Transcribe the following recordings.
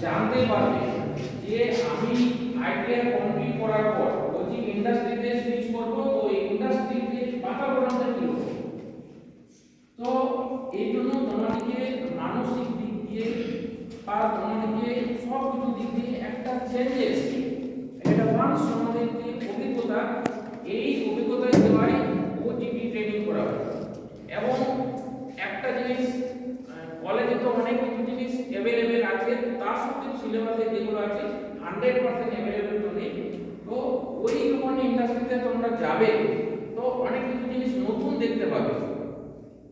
জানতে পারবে যে আমি আইটিআই কমপ্লিট করার পর কোচিং ইন্ডাস্ট্রিতে সুইচ করব, তো ইন্ডাস্ট্রিতে বাতাবরণটা কি হবে। তো এই জন্য তোমাদেরকে মানসিক দিক দিয়ে বা তোমাদেরকে সব কিছু দিক দিয়ে একটা চেঞ্জেস, একটা ওয়ান্স তোমাদেরকে অভিজ্ঞতা, এই অভিজ্ঞতায় দেওয়াই ওজিটি ট্রেনিং করা হয়। এবং একটা জিনিস, কলেজে তো অনেক কিছু জিনিস অ্যাভেলেবেল আছে, তার সত্ত্বেও সিলেবাসে যেগুলো আছে 100% অ্যাভেলেবেল তো নেই। তো ওই যখন ইন্ডাস্ট্রিতে তোমরা যাবে তো অনেক কিছু জিনিস নতুন দেখতে পাবে।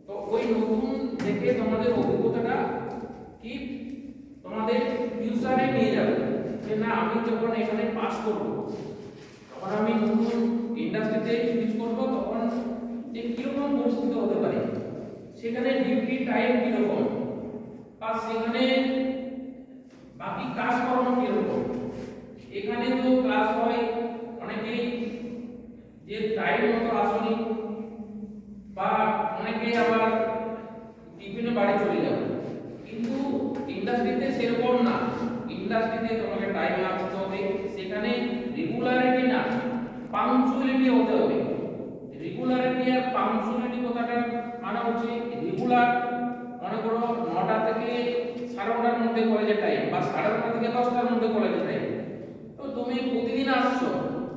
তো ওই নতুন দেখে তোমাদের অভিজ্ঞতাটা কি তোমাদের ফিউচারে নিয়ে যাবে, যে না আমি যখন এখানে পাস করব তখন আমি নতুন ইন্ডাস্ট্রিতে সুইচ করব, তখন যে কিরকম পরিস্থিতি হতে পারে, সেখানে ডিউটি টাইম কিরকম, বা সেখানে বাকি কাজ করানো কিরকম। এখানে তো ক্লাস হয় অনেকেই যে টাইম মতো আসেনি, বা অনেকেই আবার টিফিনে বাড়ি চলে যাবে। কিন্তু ইন্ডাস্ট্রিতে সেরকম না, ইন্ডাস্ট্রিতে তোমাকে টাইম আসতে হবে, সেখানে রেগুলারিটি না পাংচুয়ালিটি হতে হবে। রেগুলারিটি আর পাংচুয়ালিটি কথাটা মানে হচ্ছে রেগুলার, মনে করো 9টা থেকে 9:30টার মধ্যে কলেজের টাইম, বা 9:30 থেকে 10টার মধ্যে কলেজের টাইম। তো তুমি প্রতিদিন আসছো,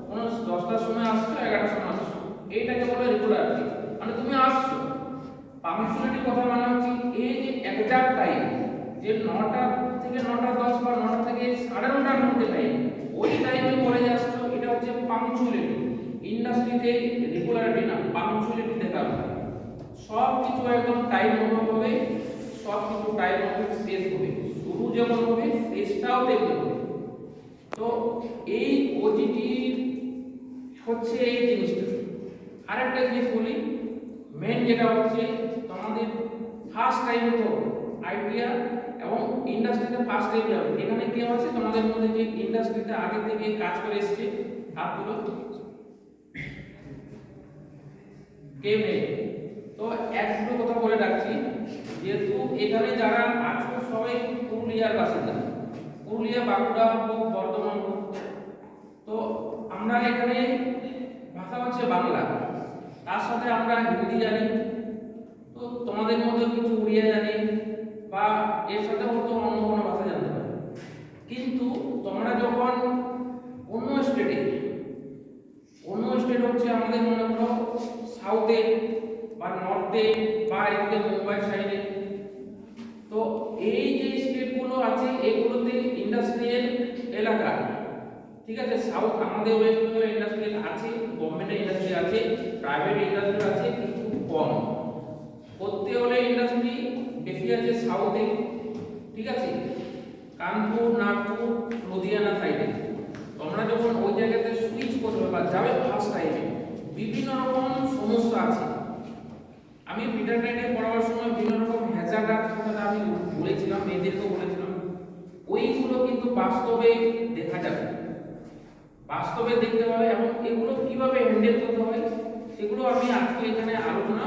কোন 10টার সময় আসছো, 11টার সময় আসছো, এইটাকে বলে রেগুলারিটি, মানে তুমি আসছো। পাংচুয়ালিটি কথা মানে হচ্ছে এই যে এক্সাক্ট টাইম, যে 9টা থেকে 9:10 বা 9টা থেকে 9:30টার মধ্যে টাইম, ওই টাইমে কলেজে আসছো, এটা হচ্ছে পাংচুয়ালিটি। ইন্ডাস্ট্রিতে রেগুলারিটি না, পাংচুয়ালিটি দেখাবে। সব কিছু একদম টাইম মতো হবে, সব কিছু টাইম মতো শেষ হবে, শুরু যেমন হবে শেষটাও তেমন হবে। তো এই ওজিটি হচ্ছে এই জিনিসটা। আরেকটা জিনিস বলি, মেন যেটা হচ্ছে তোমাদের ফার্স্ট টাইম তো আইডিয়া এবং ইন্ডাস্ট্রিতে ফার্স্ট টাইম যাবে। এখানে কি আছে তোমাদের মধ্যে যে ইন্ডাস্ট্রিতে আগে থেকে কাজ করে এসেছে, হাতগুলো কে মেয়ে। তো একটু কথা বলে রাখছি, যেহেতু এখানে যারা আছো সবাই পুরুলিয়ার বাসিন্দা, পুরুলিয়া, বাঁকুড়া হোক, বর্ধমান হোক, তো আমরা এখানে ভাষা হচ্ছে বাংলা, তার সাথে আমরা হিন্দি জানি, তো তোমাদের মধ্যে কিছু উড়িয়া জানি, বা এর সাথে হয়তো অন্য কোনো ভাষা জানতে পারে। কিন্তু তোমরা যখন অন্য স্টেটে, অন্য স্টেট হচ্ছে আমাদের মনে করো সাউথে বা নর্থে বা এদিকে মুম্বাই সাইডে, তো এই যে স্টেটগুলো আছে এগুলোতে ইন্ডাস্ট্রিয়াল এলাকা, ঠিক আছে। সাউথ আমাদের ওয়েস্ট বেঙ্গল ইন্ডাস্ট্রিয়াল আছে, গভর্নমেন্টের ইন্ডাস্ট্রি আছে, প্রাইভেট ইন্ডাস্ট্রি আছে, কিন্তু কম। করতে হলে ইন্ডাস্ট্রি বেশি আছে সাউথে, ঠিক আছে, কানপুর, নাগপুর, লুধিয়ানা সাইডে। তোমরা যখন ওই জায়গাতে সুইচ করবে বা যাবে ফার্স্ট টাইমে, বিভিন্ন রকম সমস্যা আছে। আমি পিটার টাইনে পড়াবার সময় বিভিন্ন রকম হ্যাজার্ডার কথা আমি বলেছিলাম, মেয়েদেরকেও বলেছিলাম, ওইগুলো কিন্তু বাস্তবে দেখা যাবে, বাস্তবে দেখতে হবে, এবং এগুলো কিভাবে হ্যান্ডেল করতে হয় সেগুলো আমি আজকে এখানে আলোচনা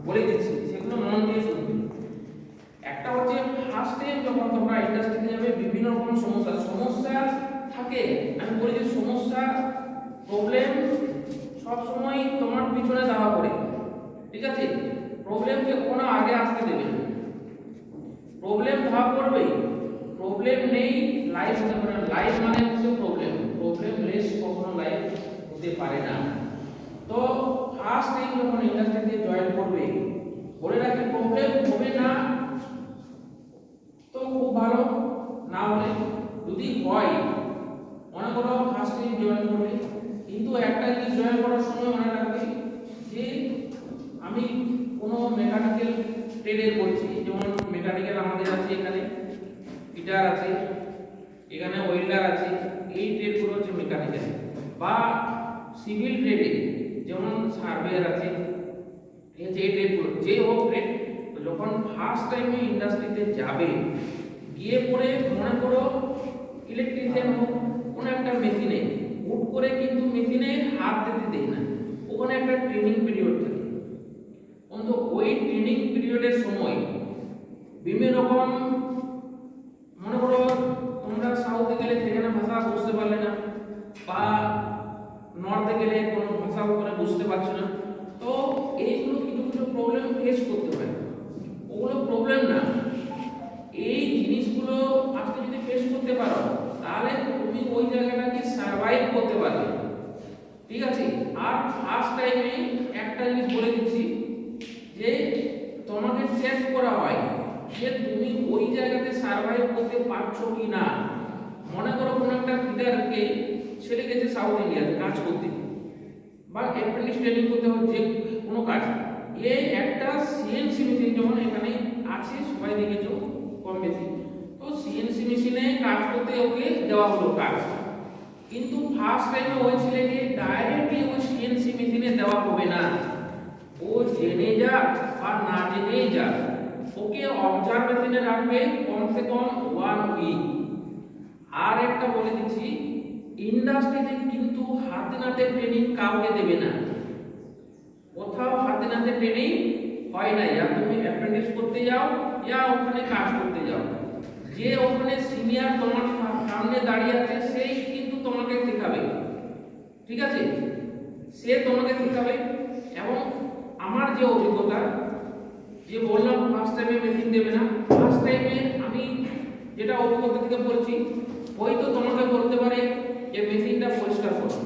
বলে দিচ্ছি, সেগুলো মন দিয়ে শুনবে। একটা হচ্ছে ফার্স্ট টাইম যখন তোমরা ইন্ডাস্ট্রিতে যাবে, বিভিন্ন রকম সমস্যা থাকে। আমি বলি যে সমস্যা, প্রবলেম সব সময় তোমার পিছনে দাঁড়া পড়ে, ঠিক আছে। প্রবলেমকে কোনো আগে আসতে দেবে না, প্রবলেম ধরা পড়বেই। প্রবলেম নেই লাইফ হতে পারে না, লাইফ মানে হচ্ছে প্রবলেম, প্রবলেম লেস কখনো লাইফ হতে পারে না। তো ফার্স্ট টাইম যখন ইন্ডাস্ট্রিতে জয়েন করবে, বলে রাখি প্রবলেম হবে না তো খুব ভালো, না হলে যদি হয়, মনে করো ফার্স্ট টাইম জয়েন করবে, কিন্তু একটা জিনিস জয়েন করার সময় মনে রাখবে যে আমি কোনো মেকানিক্যাল ট্রেডের করছি, যেমন মেকানিক্যাল আমাদের আছে এখানে ফিটার আছে, এখানে ওয়েল্ডার আছে, এই ট্রেডগুলো হচ্ছে মেকানিক্যাল। বা সিভিল ট্রেডে যেমন সার্ভেয়ার আছে, এই যে ট্রেডগুলো যে হোক ট্রেড, যখন ফার্স্ট টাইমে ইন্ডাস্ট্রিতে যাবে, গিয়ে পরে মনে করো ইলেকট্রিশিয়ান হোক, কোনো একটা মেশিনে হুট করে কিন্তু মেশিনে হাত দিতে দেয় না, ওখানে একটা ট্রেনিং পিরিয়ড থাকে। কিন্তু ওই ট্রেনিং পিরিয়ডের সময় বিভিন্ন রকম মনে করো গেলে কোনো ভাষা ওখানে বুঝতে পারছে না, তো এইগুলো কিছু কিছু প্রবলেম ফেস করতে হয়। ওগুলো প্রবলেম না, এই জিনিসগুলো আজকে যদি ফেস করতে পারো তাহলে তুমি ওই জায়গাটাকে সার্ভাইভ করতে পারবে। ঠিক আছে, আর ফার্স্ট টাইমে একটা জিনিস বলে দিচ্ছি যে তোমাকে চেক করা হয় যে তুমি ওই জায়গাতে সার্ভাইভ করতে পারছো কি না। মনে করো কোনো একটা লিডারকে ছেড়ে গেছে সাউথ ইন্ডিয়াতে কাজ করতে বা অ্যাপ্রেন্টিস ট্রেনিং করতে হচ্ছে কোনো কাজ, এই একটা সিএনসি মেশিন যেমন এখানে আছে সবাই দেখেছো কম বেশি, তো সিএনসি মেশিনে কাজ করতে ওকে দেওয়া হলো কাজ, কিন্তু ফার্স্ট টাইমে ওই ছেলেকে ডাইরেক্টলি ওই সিএনসি মেশিনে দেওয়া হবে না, ও জেনে যাক আর না জেনেই যাক ওকে অবজারভেশনে রাখবে কমসে কম 1 উইক। আর একটা বলে দিচ্ছি, ইন্ডাস্ট্রিতে কিন্তু হাতে নাতে ট্রেনিং কাউকে দেবে না, কোথাও হাতে নাতে ট্রেনিং হয় না, ইয়া তুমি অ্যাপ্রেন্টিস করতে যাও ইয়া ওখানে কাজ করতে যাও, যে ওখানে সিনিয়র তোমার সামনে দাঁড়িয়ে আছে সেই কিন্তু তোমাকে শেখাবে। ঠিক আছে, সে তোমাকে শেখাবে। এবং আমার যে অভিজ্ঞতা, যে বললাম ফার্স্ট টাইমে মেশিন দেবে না, ফার্স্ট টাইমে আমি যেটা অভিজ্ঞতা থেকে বলছি, হয়তো তোমাকে বলতে পারে যে মেশিনটা পরিষ্কার করো।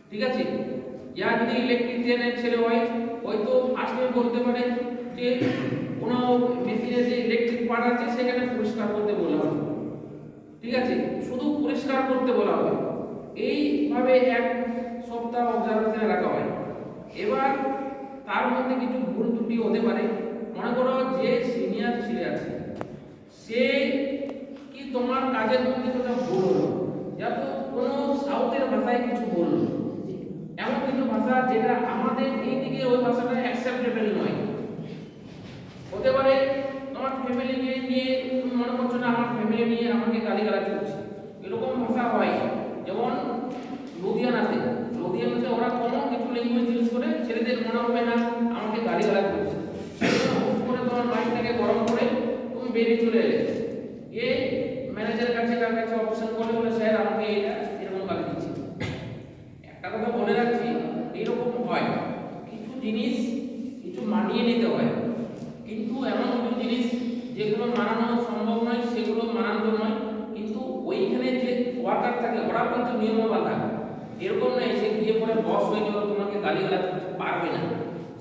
ঠিক আছে, ইয়া যদি ইলেকট্রিশিয়ানের ছেলে হয় হয়তো ফার্স্ট টাইম বলতে পারে যে কোনো মেশিনের যে ইলেকট্রিক পার্ট আছে সেখানে পরিষ্কার করতে বলা হবে। ঠিক আছে, শুধু পরিষ্কার করতে বলা হবে। এইভাবে এক সপ্তাহ অবজারভেশনে রাখা হয়। এবার তার মধ্যে কিছু ভুল ত্রুটি হতে পারে। মনে করো যে সিনিয়র ছেলে আছে সে কি তোমার কাজের মধ্যে কোথাও ভুল হলো, যা তো কোনো সাউথের ভাষায় কিছু বললো, এমন কিছু ভাষা যেটা আমাদের এইদিকে ওই ভাষাটা অ্যাকসেপ্টেবল নয়। হতে পারে তোমার ফ্যামিলিকে নিয়ে তুমি মনে করছো না আমার ফ্যামিলি নিয়ে আমাকে গালিগালাজ করছে, এরকম ভাষা হয়। যেমন লুধিয়ানাতে ওরা কোনো কিছু ল্যাঙ্গুয়েজ ইউজ করে ছেলেদের মনে হবে না আমাকে গালিগালাজ করছে, হুট করে তোমার মাইন্ডটাকে গরম করে তুমি বেরিয়ে চলে এলে, এ ম্যানেজারের কাছে কার কাছে অপশন করলে বলে স্যার আমাকে এটা এরকম গালি দিচ্ছে। একটা কথা বলে রাখছি, এরকম হয়, কিছু জিনিস কিছু মানিয়ে নিতে হয়, কিন্তু এমন কিছু জিনিস যেগুলো মানানো সম্ভব নয় সেগুলো মানানো নয়। কিন্তু ওইখানে যে ওয়ার্কার থাকে ওরা কিন্তু নিয়মবাধা, এরকম নয় সে গিয়ে পরে বস হয়ে গেল তোমাকে গালিগালাজ করতে পারবে না,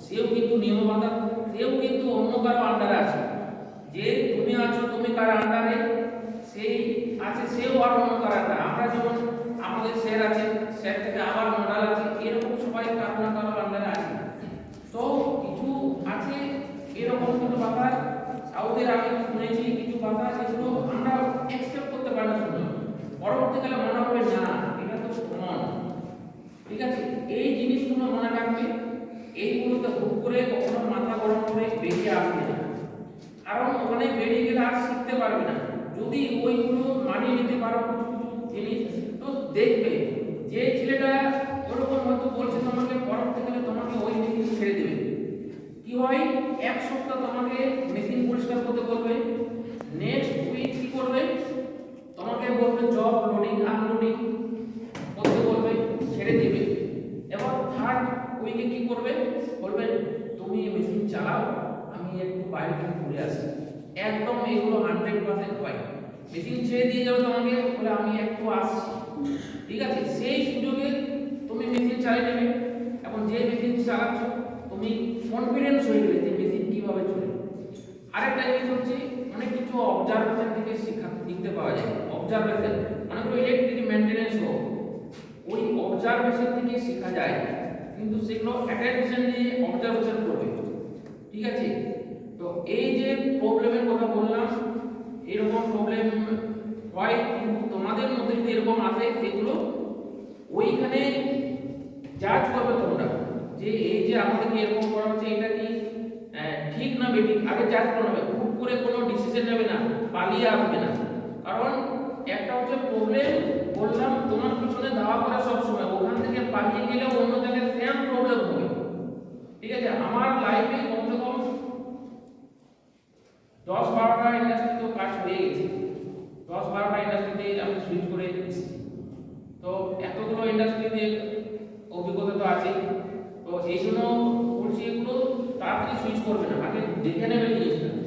সেও কিন্তু নিয়মবাধা, সেও কিন্তু অন্য কারো আন্ডারে আছে, যে তুমি আছো তুমি কার আন্ডারে সেই আছে সেও আর অন্য কার আন্ডারে। আমরা যেমন আমাদের স্যার আছে, স্যার থেকে আবার মডেল আছে, এরকম সবাই কারো না কারো আন্ডারে আছে। তো কিছু আছে এরকম কিছু কথা সাউথের আমি শুনেছি, কিছু কথা যেগুলো আমরা অ্যাকসেপ্ট করতে পারি না, শুনে পরবর্তীকালে মনে হবে না এটা তো কমন। ঠিক আছে, এই জিনিসগুলো মনে রাখবে, এইগুলোতে হুট করে কখনো মাথা গরম করে বেরিয়ে আসবে না, কারণ ওখানে বেরিয়ে গেলে আর শিখতে পারবে না। যদি ওইগুলো মানিয়ে নিতে পারো কিছু জিনিস, তো দেখবে যে ছেলেটা ওরকম হয়তো বলছে তোমাকে, পরবর্তীকালে তোমাকে ওই মেশিন ছেড়ে দেবে। কি হয়, এক সপ্তাহ তোমাকে মেশিন পরিষ্কার করতে বলবে, নেক্সট উইক কি করবে তোমাকে বলবে জব লোডিং আনলোডিং করতে বলবে, ছেড়ে দিবে। এবার থার্ড উইকে কি করবে বলবে তুমি মেশিন চালাও আমি একটু বাইরে থেকে ঘুরে আসি। একদম এগুলো 100% হয়, মেশিন ছেড়ে দিয়ে যাবে তোমাকে বলে আমি একটু আসছি। ঠিক আছে, সেই সুযোগে তুমি মেশিন চালিয়ে নেবে, এবং যে মেশিন চালাচ্ছ তুমি কনফিডেন্স হয়ে গেলে যে মেশিন কিভাবে চলে। আরেকটা জিনিস হচ্ছে অনেক কিছু অবজারভেশন থেকে শিখতে পাওয়া যায়। অবজারভেশন মানে কোনো ইলেকট্রিক মেইনটেনেন্স হোক, ওই অবজারভেশন থেকে শেখা যায়, কিন্তু সেগুলো অ্যাটেনশন দিয়ে অবজারভেশন করবে। ঠিক আছে, তো এই যে প্রবলেমের কথা বললাম, এরকম প্রবলেম হয়, কিন্তু তোমাদের মধ্যে যদি এরকম আসে সেগুলো ওইখানে জাজ করবে তোমরা, যে এই যে আমাদেরকে এরকম করা হচ্ছে এটা কি ঠিক না বেঠিক, আগে জাজ করবে। হুট করে কোনো ডিসিশন নেবে না, পালিয়ে আসবে না। কারণ একটা হচ্ছে প্রবলেম বললাম তোমার পিছনে ধাওয়া করা সব সময়, ওখান থেকে পালিয়ে গেলে অন্য জায়গায় সেম প্রবলেম হবে। ঠিক আছে, আমার লাইফে কমসে কম 10-12টা ইন্ডাস্ট্রিতে কাজ হয়ে গেছে, 10-12টা ইন্ডাস্ট্রিতে আমি সুইচ করে এসেছি। তো এতগুলো ইন্ডাস্ট্রিতে এই জন্য বলছি এগুলো তাড়াতাড়ি সুইচ করবে না, আগে দেখে নেবে জিনিসটা।